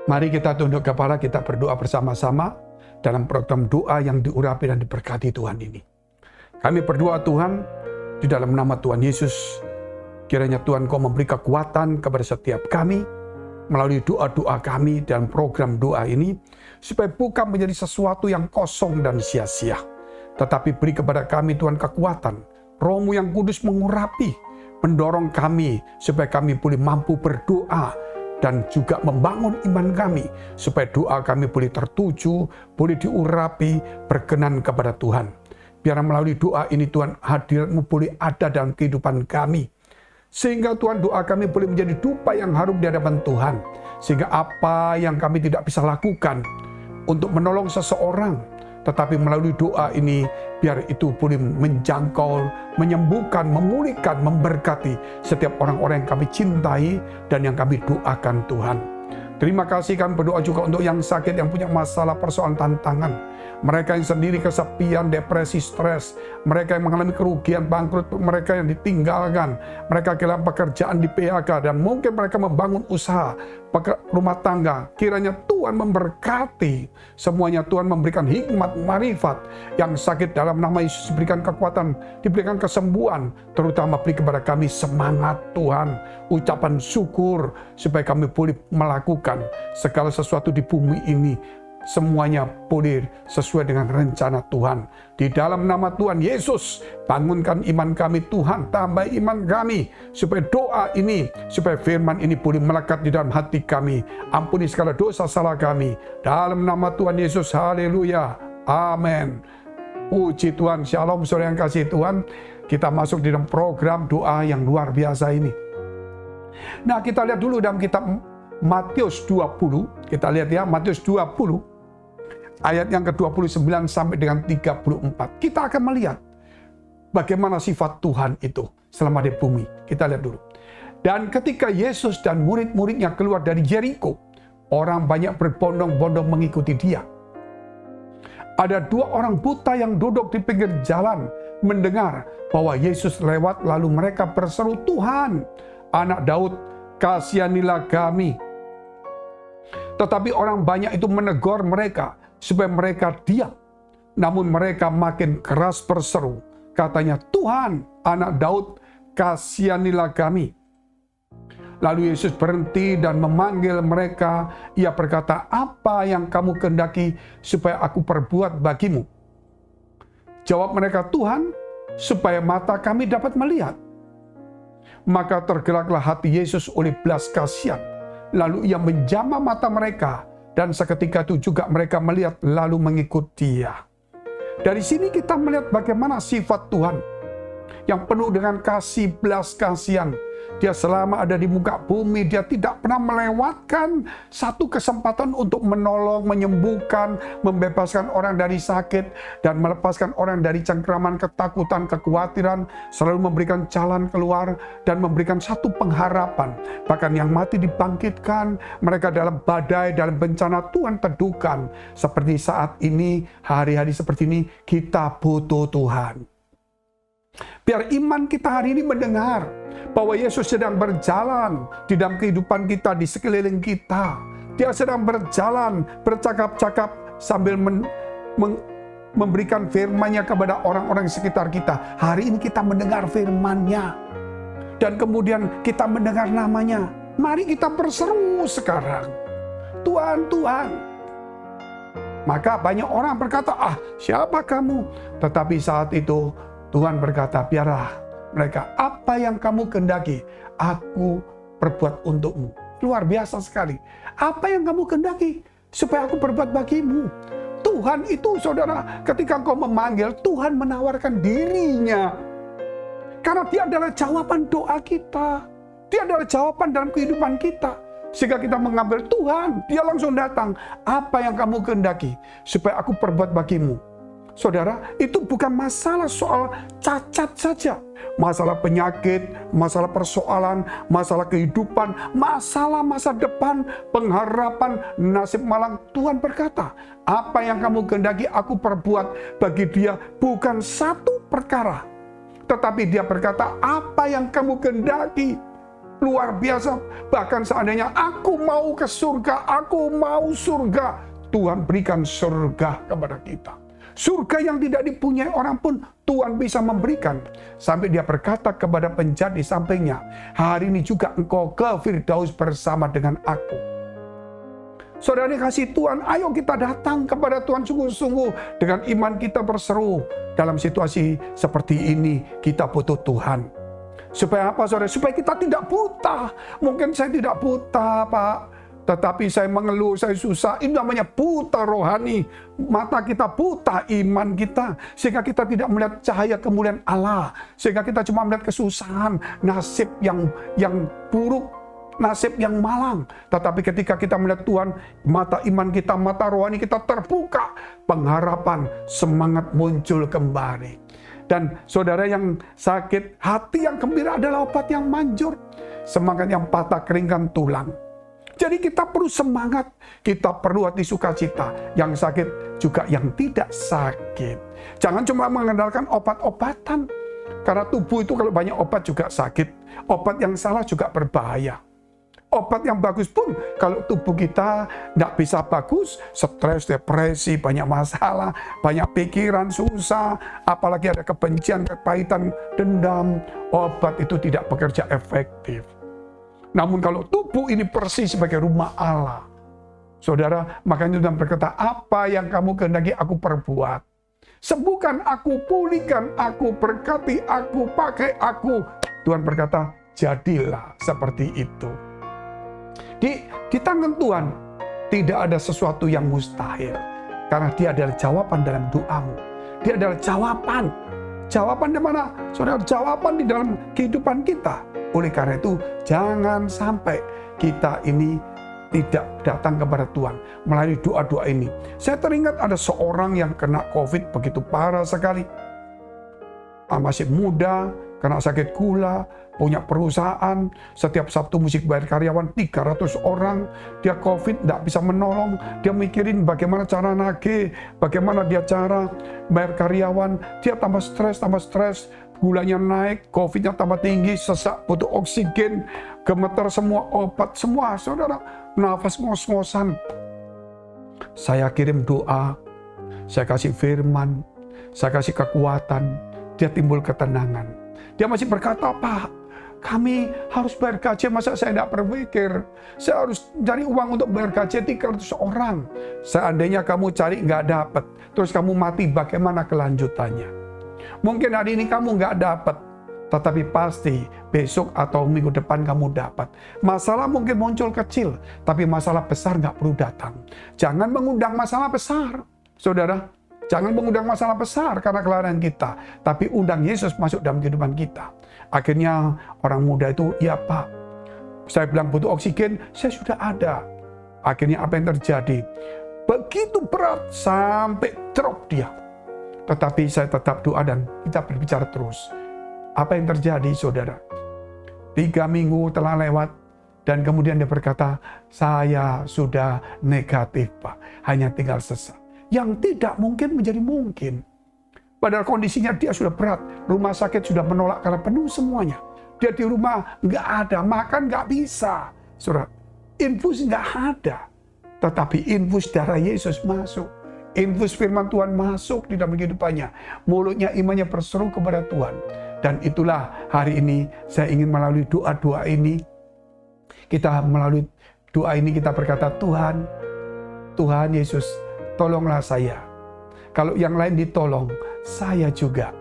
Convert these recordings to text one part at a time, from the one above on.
Mari kita tunduk kepala, kita berdoa bersama-sama dalam program doa yang diurapi dan diberkati Tuhan ini. Kami berdoa Tuhan, di dalam nama Tuhan Yesus, kiranya Tuhan Kau memberi kekuatan kepada setiap kami, melalui doa-doa kami dalam program doa ini, supaya bukan menjadi sesuatu yang kosong dan sia-sia. Tetapi beri kepada kami Tuhan kekuatan, Roh-Mu yang kudus mengurapi, mendorong kami, supaya kami boleh mampu berdoa, dan juga membangun iman kami, supaya doa kami boleh tertuju, boleh diurapi, berkenan kepada Tuhan. Biar melalui doa ini Tuhan, hadirat-Mu boleh ada dalam kehidupan kami. Sehingga Tuhan, doa kami boleh menjadi dupa yang harum di hadapan Tuhan. Sehingga apa yang kami tidak bisa lakukan untuk menolong seseorang, tetapi melalui doa ini, biar itu boleh menjangkau, menyembuhkan, memulihkan, memberkati setiap orang-orang yang kami cintai dan yang kami doakan Tuhan. Terima kasih, kami berdoa juga untuk yang sakit, yang punya masalah, persoalan, tantangan. Mereka yang sendiri kesepian, depresi, stres. Mereka yang mengalami kerugian, bangkrut. Mereka yang ditinggalkan. Mereka kehilangan pekerjaan di PHK. Dan mungkin mereka membangun usaha, rumah tangga. Kiranya Tuhan memberkati semuanya. Tuhan memberikan hikmat, marifat. Yang sakit dalam nama Yesus diberikan kekuatan, diberikan kesembuhan. Terutama beri kepada kami semangat Tuhan. Ucapan syukur supaya kami boleh melakukan segala sesuatu di bumi ini. Semuanya boleh sesuai dengan rencana Tuhan. Di dalam nama Tuhan Yesus, bangunkan iman kami Tuhan, tambah iman kami, supaya doa ini, supaya firman ini boleh melekat di dalam hati kami. Ampuni segala dosa salah kami. Dalam nama Tuhan Yesus, haleluya, amin. Puji Tuhan, shalom saudara yang kasih Tuhan. Kita masuk di dalam program doa yang luar biasa ini. Nah, kita lihat dulu dalam kitab Matius 20. Kita lihat ya, Matius 20. Ayat yang ke-29 sampai dengan 34. Kita akan melihat bagaimana sifat Tuhan itu selama di bumi. Kita lihat dulu. Dan ketika Yesus dan murid-muridnya keluar dari Yeriko, orang banyak berbondong-bondong mengikuti dia. Ada dua orang buta yang duduk di pinggir jalan, mendengar bahwa Yesus lewat, lalu mereka berseru, "Tuhan, Anak Daud, kasihanilah kami." Tetapi orang banyak itu menegur mereka, supaya mereka diam. Namun mereka makin keras berseru. Katanya, "Tuhan, Anak Daud, kasihanilah kami." Lalu Yesus berhenti dan memanggil mereka. Ia berkata, "Apa yang kamu kehendaki supaya aku perbuat bagimu?" Jawab mereka, "Tuhan, supaya mata kami dapat melihat." Maka tergeraklah hati Yesus oleh belas kasihan. Lalu ia menjamah mata mereka. Dan seketika itu juga mereka melihat lalu mengikut dia. Dari sini kita melihat bagaimana sifat Tuhan yang penuh dengan kasih, belas kasihan. Dia selama ada di muka bumi, dia tidak pernah melewatkan satu kesempatan untuk menolong, menyembuhkan, membebaskan orang dari sakit, dan melepaskan orang dari cengkraman, ketakutan, kekhawatiran, selalu memberikan jalan keluar, dan memberikan satu pengharapan. Bahkan yang mati dibangkitkan, mereka dalam badai, dalam bencana Tuhan teduhkan. Seperti saat ini, hari-hari seperti ini, kita butuh Tuhan. Biar iman kita hari ini mendengar bahwa Yesus sedang berjalan di dalam kehidupan kita, di sekeliling kita. Dia sedang berjalan, bercakap-cakap sambil memberikan firman-Nya kepada orang-orang di sekitar kita. Hari ini kita mendengar firman-Nya. Dan kemudian kita mendengar namanya. Mari kita berseru sekarang. Tuhan, Tuhan. Maka banyak orang berkata, siapa kamu? Tetapi saat itu Tuhan berkata, biarlah mereka, apa yang kamu kehendaki, aku perbuat untukmu. Luar biasa sekali. Apa yang kamu kehendaki, supaya aku perbuat bagimu. Tuhan itu, saudara, ketika engkau memanggil, Tuhan menawarkan dirinya. Karena dia adalah jawaban doa kita. Dia adalah jawaban dalam kehidupan kita. Sehingga kita mengambil Tuhan, dia langsung datang. Apa yang kamu kehendaki, supaya aku perbuat bagimu. Saudara, itu bukan masalah soal cacat saja. Masalah penyakit, masalah persoalan, masalah kehidupan, masalah masa depan, pengharapan, nasib malang. Tuhan berkata, apa yang kamu kehendaki aku perbuat bagi dia. Bukan satu perkara. Tetapi dia berkata, apa yang kamu kehendaki. luar biasa. Bahkan seandainya aku mau ke surga, aku mau surga, Tuhan berikan surga kepada kita. Surga yang tidak dipunyai orang pun Tuhan bisa memberikan. Sampai dia berkata kepada penjahat di sampingnya, hari ini juga engkau ke Firdaus bersama dengan aku. Saudara kasih Tuhan, ayo kita datang kepada Tuhan sungguh-sungguh. Dengan iman kita berseru. Dalam situasi seperti ini kita butuh Tuhan. Supaya apa saudara? Supaya kita tidak buta. Mungkin saya tidak buta Pak, tetapi saya mengeluh, saya susah. Ini namanya buta rohani. Mata kita buta, iman kita. Sehingga kita tidak melihat cahaya kemuliaan Allah. Sehingga kita cuma melihat kesusahan, nasib yang buruk, nasib yang malang. Tetapi ketika kita melihat Tuhan, mata iman kita, mata rohani kita terbuka. Pengharapan, semangat muncul kembali. Dan saudara yang sakit, hati yang gembira adalah obat yang manjur. Semangat yang patah keringkan tulang. Jadi kita perlu semangat, kita perlu hati sukacita. Yang sakit juga yang tidak sakit. Jangan cuma mengandalkan obat-obatan. Karena tubuh itu kalau banyak obat juga sakit. Obat yang salah juga berbahaya. Obat yang bagus pun kalau tubuh kita tidak bisa bagus, stres, depresi, banyak masalah, banyak pikiran, susah, apalagi ada kebencian, kepahitan, dendam, obat itu tidak bekerja efektif. Namun kalau tubuh ini persis sebagai rumah Allah, saudara, makanya Tuhan berkata, apa yang kamu kehendaki aku perbuat. Sembuhkan aku, pulihkan aku, berkati aku, pakai aku. Tuhan berkata, jadilah seperti itu. Di tangan Tuhan tidak ada sesuatu yang mustahil. Karena dia adalah jawaban dalam doamu. Dia adalah jawaban. Jawaban di mana? Saudara, jawaban di dalam kehidupan kita. Oleh karena itu, jangan sampai kita ini tidak datang kepada Tuhan melalui doa-doa ini. Saya teringat ada seorang yang kena COVID begitu parah sekali. Masih muda, kena sakit gula, punya perusahaan, setiap Sabtu musik bayar karyawan 300 orang, dia COVID, tidak bisa menolong, dia mikirin bagaimana cara nagih, bagaimana dia cara bayar karyawan, dia tambah stres, gulanya naik, COVID-nya tambah tinggi, sesak, butuh oksigen, gemeter semua, obat semua, saudara, nafas ngos-ngosan. Saya kirim doa, saya kasih firman, saya kasih kekuatan, dia timbul ketenangan. Dia masih berkata, Pak, kami harus bayar gaji, masa saya tidak berpikir. Saya harus cari uang untuk bayar gaji 300 orang. Seandainya kamu cari nggak dapat, terus kamu mati, bagaimana kelanjutannya? Mungkin hari ini kamu nggak dapat, tetapi pasti besok atau minggu depan kamu dapat. Masalah mungkin muncul kecil, tapi masalah besar nggak perlu datang. Jangan mengundang masalah besar, saudara. Jangan mengundang masalah besar karena kelalaian kita. Tapi undang Yesus masuk dalam kehidupan kita. Akhirnya orang muda itu, ya Pak, saya bilang butuh oksigen, saya sudah ada. Akhirnya apa yang terjadi? Begitu berat sampai drop dia. Tetapi saya tetap doa dan kita berbicara terus. Apa yang terjadi saudara? 3 minggu telah lewat dan kemudian dia berkata, saya sudah negatif Pak, hanya tinggal sesak. Yang tidak mungkin menjadi mungkin. Padahal kondisinya dia sudah berat. Rumah sakit sudah menolak karena penuh semuanya. Dia di rumah nggak ada, makan nggak bisa. Saudara, infus nggak ada. Tetapi infus darah Yesus masuk. Infus firman Tuhan masuk di dalam kehidupannya. Mulutnya imannya berseru kepada Tuhan. Dan itulah hari ini saya ingin melalui doa-doa ini. Melalui doa ini kita berkata, Tuhan Yesus, tolonglah saya. Kalau yang lain ditolong, saya juga.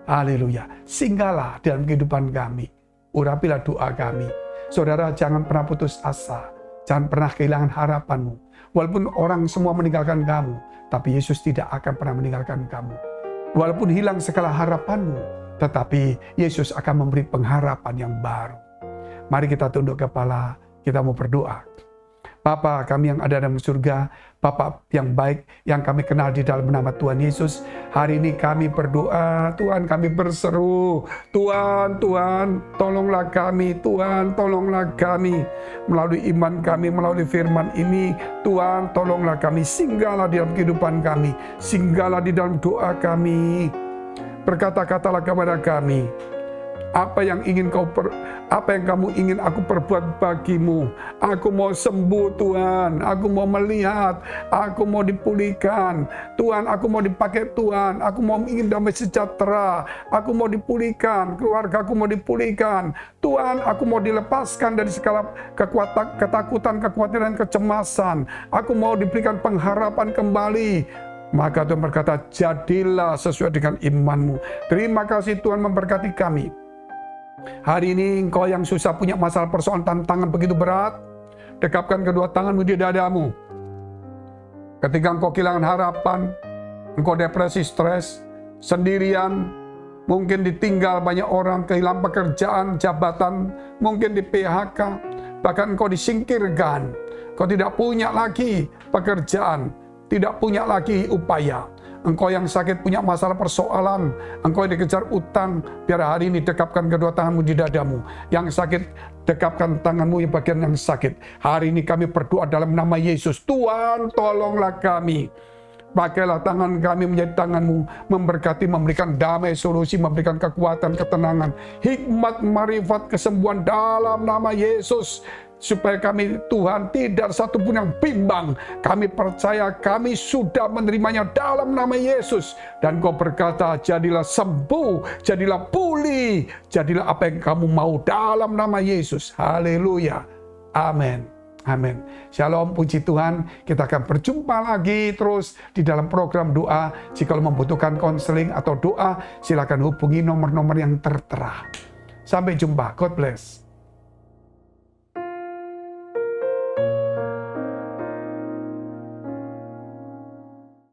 Haleluya. Singgahlah dalam kehidupan kami. Urapilah doa kami. Saudara, jangan pernah putus asa. Jangan pernah kehilangan harapanmu. Walaupun orang semua meninggalkan kamu, tapi Yesus tidak akan pernah meninggalkan kamu. Walaupun hilang segala harapanmu, tetapi Yesus akan memberi pengharapan yang baru. Mari kita tunduk kepala, kita mau berdoa. Bapa kami yang ada dalam surga, Bapa yang baik yang kami kenal di dalam nama Tuhan Yesus. Hari ini kami berdoa, Tuhan kami berseru, Tuhan tolonglah kami, Tuhan tolonglah kami. Melalui iman kami, melalui firman ini, Tuhan tolonglah kami, singgahlah di dalam kehidupan kami, singgahlah di dalam doa kami. Berkata-katalah kepada kami, Apa yang kamu ingin aku perbuat bagimu? Aku mau sembuh Tuhan, aku mau melihat, aku mau dipulihkan. Tuhan, aku mau dipakai Tuhan, aku mau ingin damai sejahtera, aku mau dipulihkan, keluarga aku mau dipulihkan. Tuhan, aku mau dilepaskan dari segala ketakutan, kekhawatiran, kecemasan. Aku mau diberikan pengharapan kembali. Maka Tuhan berkata, jadilah sesuai dengan imanmu. Terima kasih Tuhan memberkati kami. Hari ini engkau yang susah punya masalah persoalan tantangan begitu berat, dekapkan kedua tanganmu di dadamu. Ketika engkau kehilangan harapan, engkau depresi, stres, sendirian, mungkin ditinggal banyak orang, kehilangan pekerjaan, jabatan, mungkin di PHK, bahkan engkau disingkirkan, engkau tidak punya lagi pekerjaan, tidak punya lagi upaya. Engkau yang sakit punya masalah persoalan, engkau yang dikejar utang, biar hari ini dekapkan kedua tanganmu di dadamu. Yang sakit, dekapkan tanganmu yang bagian yang sakit. Hari ini kami berdoa dalam nama Yesus. Tuhan, tolonglah kami. Pakailah tangan kami menjadi tanganmu, memberkati, memberikan damai, solusi, memberikan kekuatan, ketenangan, hikmat, marifat, kesembuhan dalam nama Yesus. Supaya kami, Tuhan, tidak satu pun yang bimbang. Kami percaya kami sudah menerimanya dalam nama Yesus. Dan Kau berkata, jadilah sembuh, jadilah pulih, jadilah apa yang kamu mau dalam nama Yesus. Haleluya. Amin. Amin. Shalom, puji Tuhan. Kita akan berjumpa lagi terus di dalam program doa. Jika membutuhkan konseling atau doa, silakan hubungi nomor-nomor yang tertera. Sampai jumpa. God bless.